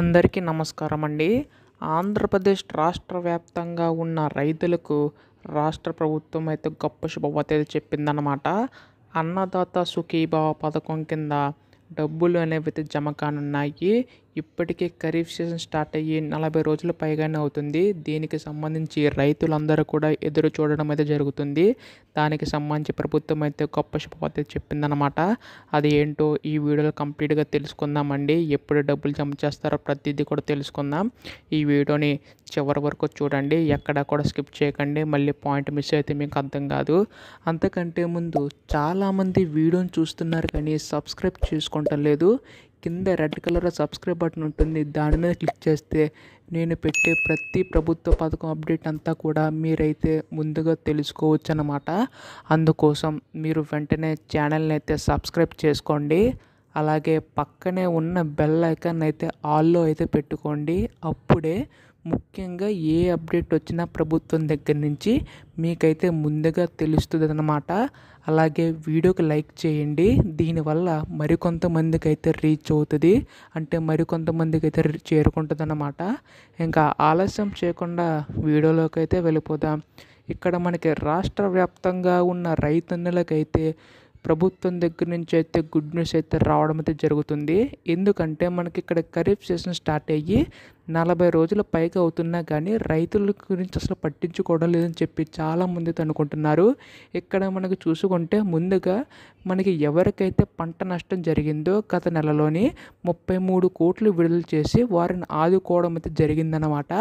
అందరికీ నమస్కారం అండి. ఆంధ్రప్రదేశ్ రాష్ట్ర వ్యాప్తంగా ఉన్న రైతులకు రాష్ట్ర ప్రభుత్వం అయితే గొప్ప శుభవార్త అయితే చెప్పిందనమాట. అన్నదాత సుఖీభవ పథకం కింద డబ్బులు అనేవి జమ కానున్నాయి. ఇప్పటికే ఖరీఫ్ సీజన్ స్టార్ట్ అయ్యి 40 రోజులు పైగానే అవుతుంది. దీనికి సంబంధించి రైతులందరూ కూడా ఎదురు చూడడం అయితే జరుగుతుంది. దానికి సంబంధించి ప్రభుత్వం అయితే గొప్ప శుభవార్త చెప్పిందనమాట. అది ఏంటో ఈ వీడియోలో కంప్లీట్గా తెలుసుకుందామండి. ఎప్పుడు డబ్బులు జమ చేస్తారో ప్రతిదీ కూడా తెలుసుకుందాం. ఈ వీడియోని చివరి వరకు చూడండి, ఎక్కడ కూడా స్కిప్ చేయకండి. మళ్ళీ పాయింట్ మిస్ అయితే మీకు అర్థం కాదు. అంతకంటే ముందు చాలామంది వీడియోని చూస్తున్నారు కానీ సబ్స్క్రైబ్ చేసుకుంటలేదు. కింద రెడ్ కలర్ సబ్స్క్రైబ్ బటన్ ఉంటుంది, దాని మీద క్లిక్ చేస్తే నేను పెట్టే ప్రతి ప్రభుత్వ పథకం అప్డేట్ అంతా కూడా మీరైతే ముందుగా తెలుసుకోవచ్చు అన్నమాట. అందుకోసం మీరు వెంటనే ఛానల్ని అయితే సబ్స్క్రైబ్ చేసుకోండి. అలాగే పక్కనే ఉన్న బెల్ ఐకాన్ అయితే ఆల్లో అయితే పెట్టుకోండి. అప్పుడే ముఖ్యంగా ఏ అప్డేట్ వచ్చినా ప్రభుత్వం దగ్గర నుంచి మీకైతే ముందుగా తెలుస్తుంది అన్నమాట. అలాగే వీడియోకి లైక్ చేయండి. దీనివల్ల మరికొంతమందికి అయితే రీచ్ అవుతుంది, అంటే మరికొంతమందికి అయితే చేరుకుంటుంది అన్నమాట. ఇంకా ఆలస్యం చేయకుండా వీడియోలోకి అయితే వెళ్ళిపోదాం. ఇక్కడ మనకి రాష్ట్ర వ్యాప్తంగా ఉన్న రైతన్నలకైతే ప్రభుత్వం దగ్గర నుంచి అయితే గుడ్ న్యూస్ అయితే రావడం అయితే జరుగుతుంది. ఎందుకంటే మనకి ఇక్కడ ఖరీఫ్ సీజన్ స్టార్ట్ అయ్యి 40 రోజుల పైగా అవుతున్నా కానీ రైతుల గురించి అసలు పట్టించుకోవడం లేదని చెప్పి చాలామంది అనుకుంటున్నారు. ఇక్కడ మనకు చూసుకుంటే ముందుగా మనకి ఎవరికైతే పంట నష్టం జరిగిందో గత నెలలోని 33 కోట్లు విడుదల చేసి వారిని ఆదుకోవడం అయితే జరిగిందనమాట.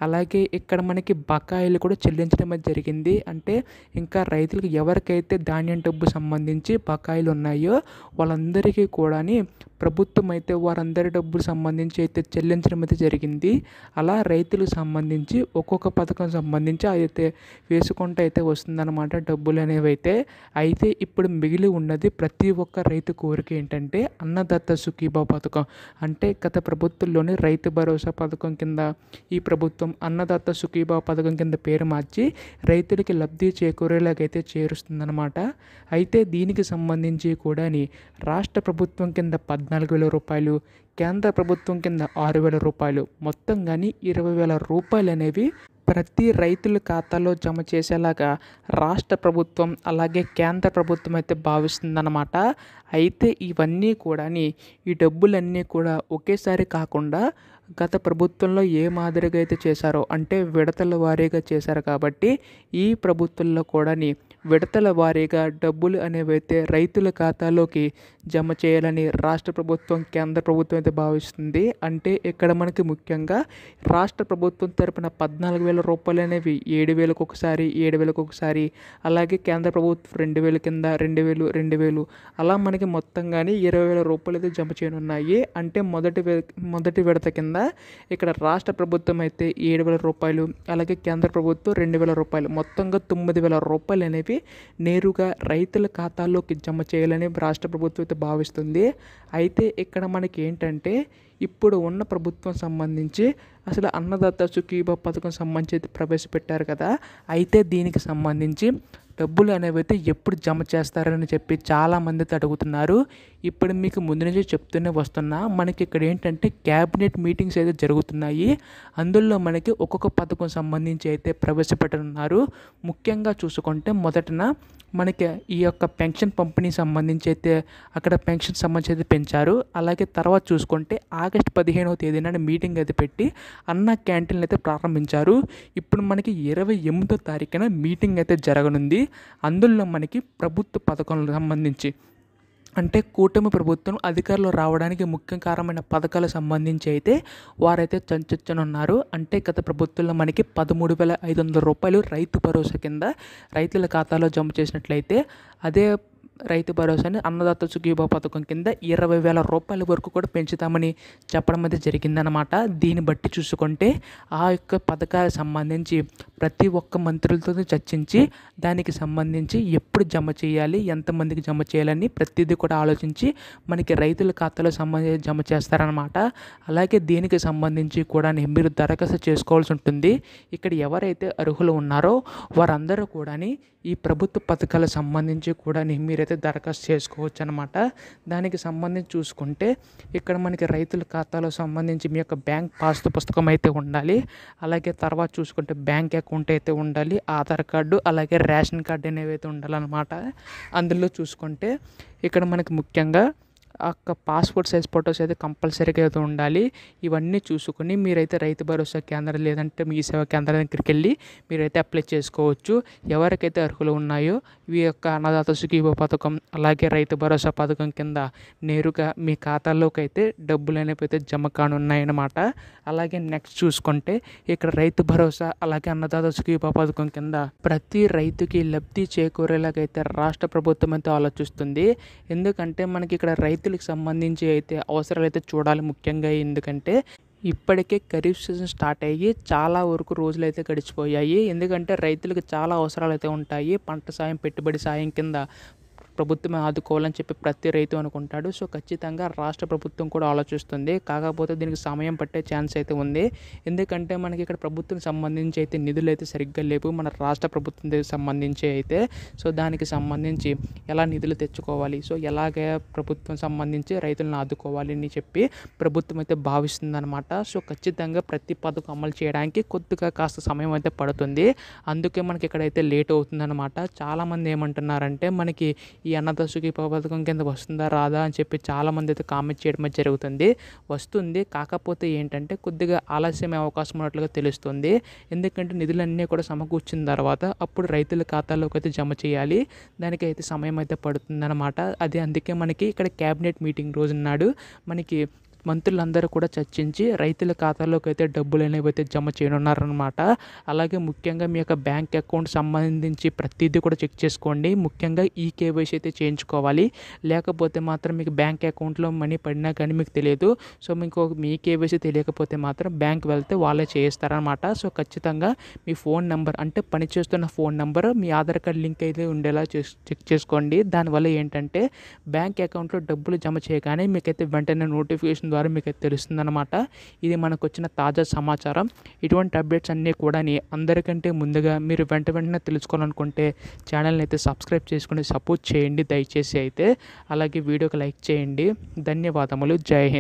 అలాగే ఇక్కడ మనకి బకాయిలు కూడా చెల్లించడం అయితే జరిగింది. అంటే ఇంకా రైతులకు ఎవరికైతే ధాన్యం డబ్బు సంబంధించి బకాయిలు ఉన్నాయో వాళ్ళందరికీ కూడా ప్రభుత్వం అయితే వారందరి డబ్బులు సంబంధించి అయితే చెల్లించడం అయితే జరిగింది. అలా రైతులకు సంబంధించి ఒక్కొక్క పథకం సంబంధించి అయితే వేసుకుంటూ అయితే వస్తుందన్నమాట డబ్బులు అనేవి అయితే ఇప్పుడు మిగిలి ఉన్నది ప్రతి ఒక్క రైతు కోరిక ఏంటంటే అన్నదాత సుఖీభవ పథకం. అంటే గత ప్రభుత్వంలోని రైతు భరోసా పథకం కింద ఈ ప్రభుత్వం అన్నదాత సుఖీభవ పథకం కింద పేరు మార్చి రైతులకి లబ్ధి చేకూరేలాగైతే చేరుస్తుందన్నమాట. అయితే దీనికి సంబంధించి కూడా రాష్ట్ర ప్రభుత్వం కింద 14,000 రూపాయలు, కేంద్ర ప్రభుత్వం కింద 6,000 రూపాయలు, మొత్తం కానీ 20,000 రూపాయలు అనేవి ప్రతి రైతుల ఖాతాలో జమ చేసేలాగా రాష్ట్ర ప్రభుత్వం అలాగే కేంద్ర ప్రభుత్వం అయితే భావిస్తుందన్నమాట. అయితే ఇవన్నీ కూడా ఈ డబ్బులన్నీ కూడా ఒకేసారి కాకుండా గత ప్రభుత్వంలో ఏ మాదిరిగా అయితే చేశారో అంటే విడతల వారీగా చేశారు కాబట్టి ఈ ప్రభుత్వంలో కూడా విడతల వారీగా డబ్బులు అనేవి అయితే రైతుల ఖాతాలోకి జమ చేయాలని రాష్ట్ర ప్రభుత్వం కేంద్ర ప్రభుత్వం అయితే భావిస్తుంది. అంటే ఇక్కడ మనకి ముఖ్యంగా రాష్ట్ర ప్రభుత్వం తరపున 14,000 రూపాయలు అనేవి 7,000కి ఒకసారి, 7,000కి ఒకసారి, అలాగే కేంద్ర ప్రభుత్వం 2,000 కింద 2,000, 2,000 అలా మనకి మొత్తం కానీ 20,000 రూపాయలు అయితే జమ చేయనున్నాయి. అంటే మొదటి విడత కింద ఇక్కడ రాష్ట్ర ప్రభుత్వం అయితే 7,000 రూపాయలు, అలాగే కేంద్ర ప్రభుత్వం 2,000 రూపాయలు, మొత్తంగా 9,000 రూపాయలు అనేవి నేరుగా రైతుల ఖాతాల్లోకి జమ చేయాలని రాష్ట్ర ప్రభుత్వం అయితే భావిస్తుంది. అయితే ఇక్కడ మనకి ఏంటంటే ఇప్పుడు ఉన్న ప్రభుత్వం సంబంధించి అసలు అన్నదాత సుఖీభవ పథకం సంబంధించి ప్రవేశపెట్టారు కదా. అయితే దీనికి సంబంధించి డబ్బులు అనేవి అయితే ఎప్పుడు జమ చేస్తారని చెప్పి చాలామంది అడుగుతున్నారు. ఇప్పుడు మీకు ముందు నుంచి చెప్తూనే వస్తున్నా, మనకి ఇక్కడ ఏంటంటే క్యాబినెట్ మీటింగ్స్ అయితే జరుగుతున్నాయి. అందులో మనకి ఒక్కొక్క పథకం సంబంధించి అయితే ప్రవేశపెట్టనున్నారు. ముఖ్యంగా చూసుకుంటే మొదటన మనకి ఈ యొక్క పెన్షన్ పంపిణీ సంబంధించి అయితే అక్కడ పెన్షన్ సంబంధించి అయితే పెంచారు. అలాగే తర్వాత చూసుకుంటే ఆగస్టు 15వ తేదీన మీటింగ్ అయితే పెట్టి అన్న క్యాంటీన్లు అయితే ప్రారంభించారు. ఇప్పుడు మనకి 28వ తారీఖున మీటింగ్ అయితే జరగనుంది. అందులో మనకి ప్రభుత్వ పథకాలకు సంబంధించి అంటే కూటమి ప్రభుత్వం అధికారంలో రావడానికి ముఖ్య కారణమైన పథకాలకు సంబంధించి అయితే వారైతే చర్చించనున్నారు. అంటే గత ప్రభుత్వంలో మనకి 13,500 రూపాయలు రైతు భరోసా కింద రైతుల ఖాతాలో జమ చేసినట్లయితే అదే రైతు భరోసాని అన్నదాత సుఖీభవ పథకం కింద 20,000 రూపాయల వరకు కూడా పెంచుతామని చెప్పడం అయితే జరిగిందనమాట. దీన్ని బట్టి చూసుకుంటే ఆ యొక్క పథకాలకు సంబంధించి ప్రతి ఒక్క మంత్రులతో చర్చించి దానికి సంబంధించి ఎప్పుడు జమ చేయాలి, ఎంతమందికి జమ చేయాలని ప్రతిదీ కూడా ఆలోచించి మనకి రైతుల ఖాతాలో సంబంధించి జమ చేస్తారనమాట. అలాగే దీనికి సంబంధించి కూడా మీరు దరఖాస్తు చేసుకోవాల్సి ఉంటుంది. ఇక్కడ ఎవరైతే అర్హులు ఉన్నారో వారందరూ కూడా ఈ ప్రభుత్వ పథకాలకు సంబంధించి కూడా మీరైతే దరఖాస్తు చేసుకోవచ్చు అనమాట. దానికి సంబంధించి చూసుకుంటే ఇక్కడ మనకి రైతుల ఖాతాలో సంబంధించి మీ యొక్క బ్యాంక్ పాస్ పుస్తకం అయితే ఉండాలి. అలాగే తర్వాత చూసుకుంటే బ్యాంక్ అకౌంట్ అయితే ఉండాలి, ఆధార్ కార్డు అలాగే రేషన్ కార్డు అనేవి అయితే ఉండాలన్నమాట. అందులో చూసుకుంటే ఇక్కడ మనకి ముఖ్యంగా పాస్పోర్ట్ సైజ్ ఫొటోస్ అయితే కంపల్సరీగా అయితే ఉండాలి. ఇవన్నీ చూసుకొని మీరైతే రైతు భరోసా కేంద్రం లేదంటే మీ సేవా కేంద్రం దగ్గరికి వెళ్ళి మీరైతే అప్లై చేసుకోవచ్చు. ఎవరికైతే అర్హులు ఉన్నాయో ఈ యొక్క అన్నదాత సుఖీభవ పథకం అలాగే రైతు భరోసా పథకం కింద నేరుగా మీ ఖాతాలోకి అయితే డబ్బులు అనేవి అయితే జమ కానున్నాయన్నమాట. అలాగే నెక్స్ట్ చూసుకుంటే ఇక్కడ రైతు భరోసా అలాగే అన్నదాత సుఖీభవ పథకం కింద ప్రతి రైతుకి లబ్ధి చేకూరేలాగైతే రాష్ట్ర ప్రభుత్వం అయితే ఆలోచిస్తుంది. ఎందుకంటే మనకి ఇక్కడ రైతులకు సంబంధించి అయితే అవసరాలు అయితే చూడాలి ముఖ్యంగా. ఎందుకంటే ఇప్పటికే ఖరీఫ్ సీజన్ స్టార్ట్ అయ్యి చాలా వరకు రోజులు అయితే గడిచిపోయాయి. ఎందుకంటే రైతులకు చాలా అవసరాలు అయితే ఉంటాయి. పంట సాయం, పెట్టుబడి సాయం కింద ప్రభుత్వమే ఆదుకోవాలని చెప్పి ప్రతి రైతు అనుకుంటాడు. సో ఖచ్చితంగా రాష్ట్ర ప్రభుత్వం కూడా ఆలోచిస్తుంది. కాకపోతే దీనికి సమయం పట్టే ఛాన్స్ అయితే ఉంది. ఎందుకంటే మనకి ఇక్కడ ప్రభుత్వం సంబంధించి అయితే నిధులు అయితే సరిగ్గా లేవు, మన రాష్ట్ర ప్రభుత్వం సంబంధించి అయితే. సో దానికి సంబంధించి ఎలా నిధులు తెచ్చుకోవాలి, సో ఎలాగే ప్రభుత్వం సంబంధించి రైతులను ఆదుకోవాలి అని చెప్పి ప్రభుత్వం అయితే భావిస్తుంది అనమాట. సో ఖచ్చితంగా ప్రతి పథకం అమలు చేయడానికి కొద్దిగా కాస్త సమయం అయితే పడుతుంది. అందుకే మనకి ఇక్కడైతే లేట్ అవుతుందన్నమాట. చాలామంది ఏమంటున్నారంటే మనకి ఈ అన్నదాత సుఖీభవ పథకం కింద వస్తుందా రాదా అని చెప్పి చాలామంది అయితే కామెంట్ చేయడం జరుగుతుంది. వస్తుంది, కాకపోతే ఏంటంటే కొద్దిగా ఆలస్యమే అవకాశం ఉన్నట్లుగా తెలుస్తుంది. ఎందుకంటే నిధులన్నీ కూడా సమకూర్చిన తర్వాత అప్పుడు రైతుల ఖాతాలోకి అయితే జమ చేయాలి. దానికైతే సమయం అయితే పడుతుందన్నమాట. అది అందుకే మనకి ఇక్కడ క్యాబినెట్ మీటింగ్ రోజు నాడు మనకి మంత్రులందరూ కూడా చర్చించి రైతుల ఖాతాలోకి అయితే డబ్బులు అనేవి అయితే జమ చేయనున్నారనమాట. అలాగే ముఖ్యంగా మీ యొక్క బ్యాంక్ అకౌంట్ సంబంధించి ప్రతిదీ కూడా చెక్ చేసుకోండి. ముఖ్యంగా ఈ కేవైసీ అయితే చేయించుకోవాలి. లేకపోతే మాత్రం మీకు బ్యాంక్ అకౌంట్లో మనీ పడినా కానీ మీకు తెలియదు. సో మీకు మీ కేవైసీ తెలియకపోతే మాత్రం బ్యాంక్ వెళ్తే వాళ్ళే చేయిస్తారనమాట. సో ఖచ్చితంగా మీ ఫోన్ నెంబర్ అంటే పనిచేస్తున్న ఫోన్ నెంబర్ మీ ఆధార్ కార్డ్ లింక్ అయితే ఉండేలా చెక్ చేసుకోండి. దానివల్ల ఏంటంటే బ్యాంక్ అకౌంట్లో డబ్బులు జమ చేయగానే మీకైతే వెంటనే నోటిఫికేషన్ ద్వారా మీకు అయితే తెలుస్తుందన్నమాట. ఇది మనకు వచ్చిన తాజా సమాచారం. ఇటువంటి అప్డేట్స్ అన్నీ కూడా అందరికంటే ముందుగా మీరు వెంటనే తెలుసుకోవాలనుకుంటే ఛానల్ని అయితే సబ్స్క్రైబ్ చేసుకుని సపోర్ట్ చేయండి దయచేసి అయితే. అలాగే వీడియోకి లైక్ చేయండి. ధన్యవాదములు. జై హింద్.